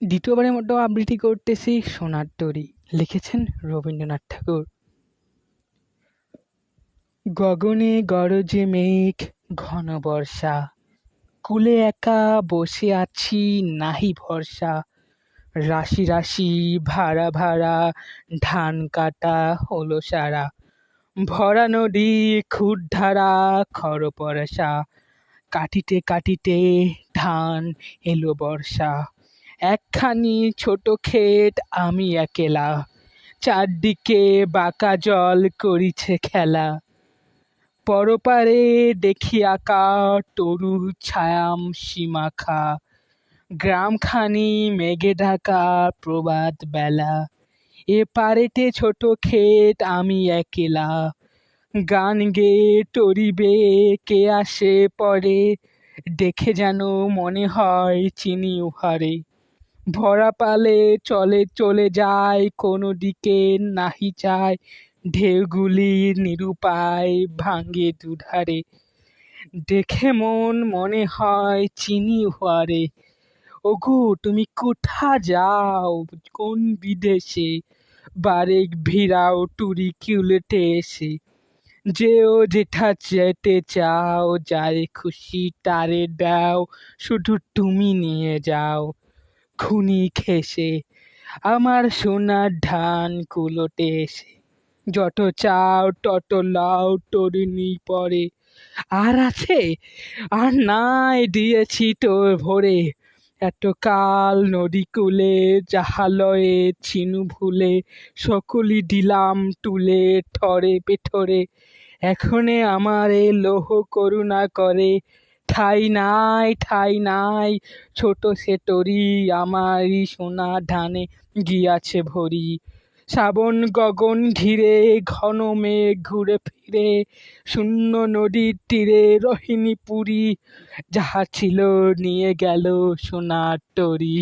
দ্বিতীয়বারের মতো আবৃত্তি করতেছি সোনার তরী, লিখেছেন রবীন্দ্রনাথ ঠাকুর। গগনে গরজে মেঘ, ঘন বর্ষা, কূলে একা বসে আছি নাহি ভরসা। রাশি রাশি ভাড়া ভাড়া ধান কাটা হলো সারা। ভরা নদী ক্ষুরধারা খর পরশা, কাটিতে কাটিতে ধান এলো বর্ষা। একখানি ছোট ক্ষেত আমি একেলা, চারদিকে বাঁকা জল করিছে খেলা। পরপারে দেখি আঁকা তরু ছায়াম সীমাখা, গ্রামখানি মেঘে ঢাকা প্রভাত বেলা। এ পারেতে ছোট ক্ষেত আমি একেলা, গান গেয়ে তরিবে কে আসে পরে, দেখে যেন মনে হয় চিনি উহারে। ভরা পালে চলে চলে যায় কোনো দিকে নাহি চায়, ঢেউগুলি নিরুপায় ভাঙে দুধারে। দেখে মনে হয় চিনি উহারে। ওগো তুমি কোথা যাও কোন বিদেশে, বারেক ভিড়াও টুরি কিউলেটে এসে। যেও যেথা যেতে চাও, যারে খুশি তারে দাও, শুধু তুমি নিয়ে যাও খুনি খেসে আমার সোনার ধান কুলোতে এসে। যত চাও তত লাও তরুণী পরে, আর আছে আর নাই দিয়েছি তো ভরে। এতকাল নদী কূলে জাহালয়ে ছিনু ভুলে, সকলি দিলাম তুলে থরে পেথরে। এখনে আমারে লোহ করুণা করে, ঠাই নাই ঠাই নাই ছোট সে তরী, আমারই সোনা ধানে গিয়াছে ভরি। শ্রাবণ গগন ঘিরে ঘন মেঘ ঘুরে ফিরে, শূন্য নদীর তীরে রহিণী পুরী, যাহা ছিল নিয়ে গেল সোনার তরী।